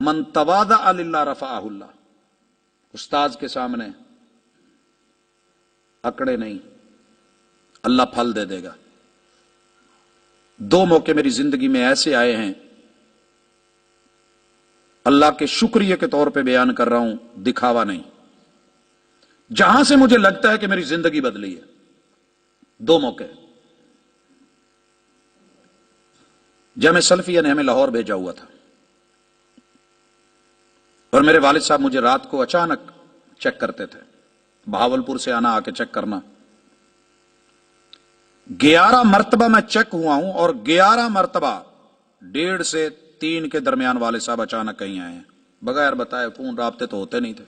من تواضع للہ رفعہ اللہ. استاذ کے سامنے اکڑے نہیں، اللہ پھل دے دے گا. دو موقع میری زندگی میں ایسے آئے ہیں، اللہ کے شکریہ کے طور پہ بیان کر رہا ہوں، دکھاوا نہیں. جہاں سے مجھے لگتا ہے کہ میری زندگی بدلی ہے، دو موقع. جامعہ سلفیہ نے ہمیں لاہور بھیجا ہوا تھا، اور میرے والد صاحب مجھے رات کو اچانک چیک کرتے تھے. بہاولپور سے آنا، آ کے چیک کرنا. 11 مرتبہ میں چیک ہوا ہوں، اور 11 مرتبہ 1.5 سے 3 کے درمیان والد صاحب اچانک کہیں آئے ہیں، بغیر بتائے. فون رابطے تو ہوتے نہیں تھے.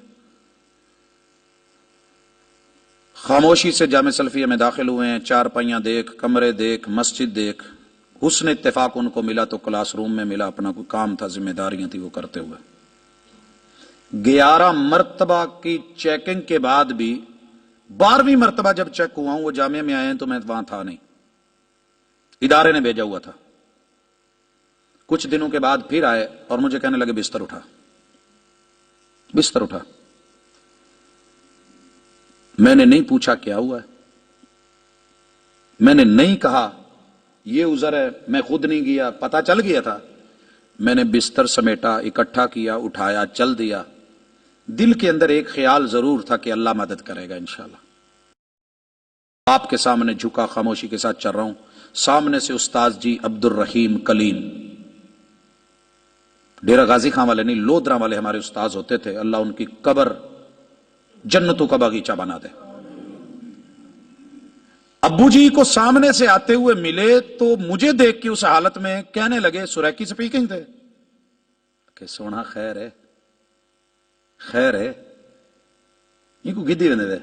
خاموشی سے جامعہ سلفیہ میں داخل ہوئے ہیں. چارپائیاں دیکھ، کمرے دیکھ، مسجد دیکھ. حسن اتفاق ان کو ملا تو کلاس روم میں ملا، اپنا کوئی کام تھا، ذمہ داریاں تھی وہ کرتے ہوئے. 11 مرتبہ کی چیکنگ کے بعد بھی 12ویں مرتبہ جب چیک ہوا ہوں، وہ جامعہ میں آئے ہیں تو میں وہاں تھا نہیں، ادارے نے بھیجا ہوا تھا. کچھ دنوں کے بعد پھر آئے اور مجھے کہنے لگے بستر اٹھا، بستر اٹھا. میں نے نہیں پوچھا کیا ہوا ہے، میں نے نہیں کہا یہ عذر ہے، میں خود نہیں گیا، پتا چل گیا تھا. میں نے بستر سمیٹا، اکٹھا کیا، اٹھایا، چل دیا. دل کے اندر ایک خیال ضرور تھا کہ اللہ مدد کرے گا انشاءاللہ. آپ کے سامنے جھکا، خاموشی کے ساتھ چل رہا ہوں. سامنے سے استاذ جی عبد الرحیم کلیم، ڈیرہ غازی خان والے نہیں، لودرا والے ہمارے استاذ ہوتے تھے. اللہ ان کی قبر جنتوں کا باغیچہ بنا دے. ابو جی کو سامنے سے آتے ہوئے ملے تو مجھے دیکھ کے اس حالت میں کہنے لگے، سریکی سپیکنگ تھے، کہ سونا خیر ہے، خیر ہے، یہ کو گدی بنے دے.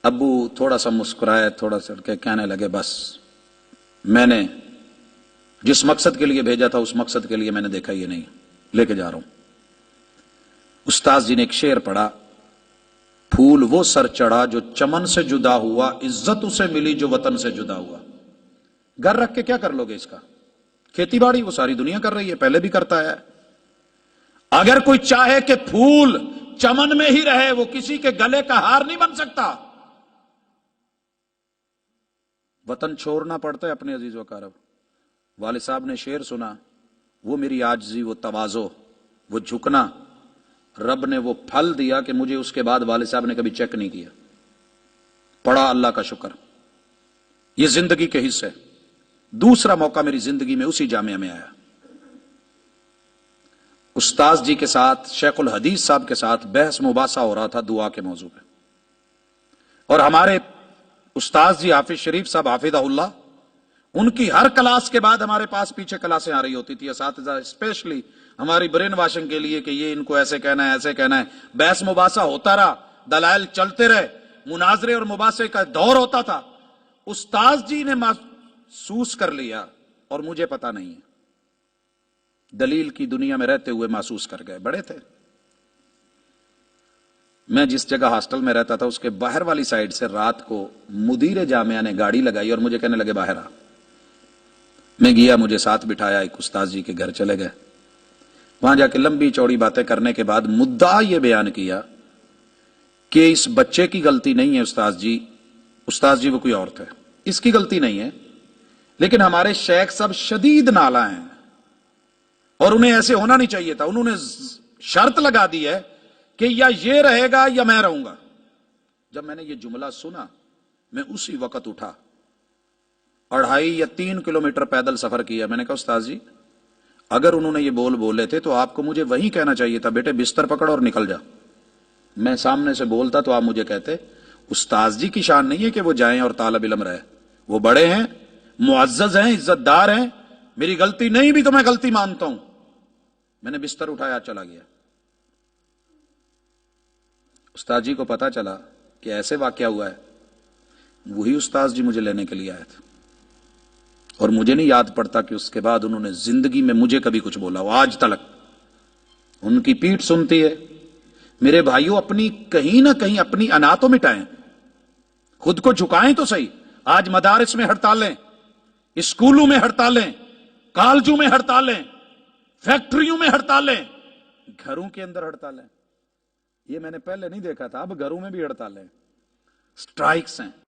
ابو تھوڑا سا مسکرائے، تھوڑا سا کہنے لگے بس میں نے جس مقصد کے لیے بھیجا تھا اس مقصد کے لیے میں نے دیکھا یہ نہیں، لے کے جا رہا ہوں. استاذ جی نے ایک شعر پڑھا، پھول وہ سر چڑھا جو چمن سے جدا ہوا، عزت اسے ملی جو وطن سے جدا ہوا. گھر رکھ کے کیا کر لو گے اس کا؟ کھیتی باڑی وہ ساری دنیا کر رہی ہے، پہلے بھی کرتا ہے. اگر کوئی چاہے کہ پھول چمن میں ہی رہے، وہ کسی کے گلے کا ہار نہیں بن سکتا. وطن چھوڑنا پڑتا ہے اپنے عزیز و اقارب. والد صاحب نے شعر سنا، وہ میری عاجزی، وہ تواضع، وہ جھکنا، رب نے وہ پھل دیا کہ مجھے اس کے بعد والد صاحب نے کبھی چیک نہیں کیا. پڑا اللہ کا شکر. یہ زندگی کے حصے. دوسرا موقع میری زندگی میں اسی جامعہ میں آیا. استاذ جی کے ساتھ، شیخ الحدیث صاحب کے ساتھ بحث مباحثہ ہو رہا تھا دعا کے موضوع پہ. اور ہمارے استاذ جی حافظ شریف صاحب حافظہ اللہ، ان کی ہر کلاس کے بعد ہمارے پاس پیچھے کلاسیں آ رہی ہوتی تھی، اساتذہ اسپیشلی ہماری برین واشنگ کے لیے کہ یہ ان کو ایسے کہنا ہے، ایسے کہنا ہے. بحث مباحثہ ہوتا رہا، دلائل چلتے رہے، مناظرے اور مباحثے کا دور ہوتا تھا. استاذ جی نے محسوس کر لیا اور مجھے پتا نہیں ہے، دلیل کی دنیا میں رہتے ہوئے محسوس کر گئے. بڑے تھے. میں جس جگہ ہاسٹل میں رہتا تھا اس کے باہر والی سائڈ سے رات کو مدیر جامعہ نے گاڑی لگائی اور مجھے کہنے لگے باہر آ. میں گیا، مجھے ساتھ بٹھایا، ایک استاذ جی کے گھر چلے گئے. وہاں جا کے لمبی چوڑی باتیں کرنے کے بعد مدعا یہ بیان کیا کہ اس بچے کی غلطی نہیں ہے استاذ جی وہ کوئی اور تھے، اس کی غلطی نہیں ہے، لیکن ہمارے شیخ صاحب شدید نالا ہیں اور انہیں ایسے ہونا نہیں چاہیے تھا. انہوں نے شرط لگا دی ہے کہ یا یہ رہے گا یا میں رہوں گا. جب میں نے یہ جملہ سنا میں اسی وقت اٹھا، 2.5 یا 3 کلومیٹر پیدل سفر کیا. میں نے کہا استاذ جی اگر انہوں نے یہ بولے تھے تو آپ کو مجھے وہیں کہنا چاہیے تھا، بیٹے بستر پکڑ اور نکل جا. میں سامنے سے بولتا تو آپ مجھے کہتے. استاذ جی کی شان نہیں ہے کہ وہ جائیں اور طالب علم رہے، وہ بڑے ہیں، معزز ہیں، عزت دار ہیں. میری غلطی نہیں بھی تو میں غلطی مانتا ہوں. میں نے بستر اٹھایا، چلا گیا. استاذ جی کو پتا چلا کہ ایسے واقعہ ہوا ہے. وہی استاذ جی مجھے لینے کے لیے آئے تھے اور مجھے نہیں یاد پڑتا کہ اس کے بعد انہوں نے زندگی میں مجھے کبھی کچھ بولا ہو آج تلک. ان کی پیٹھ سنتی ہے. میرے بھائیوں اپنی کہیں نہ کہیں اپنی انا تو مٹائیں، خود کو جھکائیں تو صحیح. آج مدارس میں ہڑتالیں، اسکولوں میں ہڑتالیں، کالجوں میں ہڑتالیں، فیکٹریوں میں ہڑتالیں، گھروں کے اندر ہڑتالیں. یہ میں نے پہلے نہیں دیکھا تھا، اب گھروں میں بھی ہڑتالیں، سٹرائکس ہیں.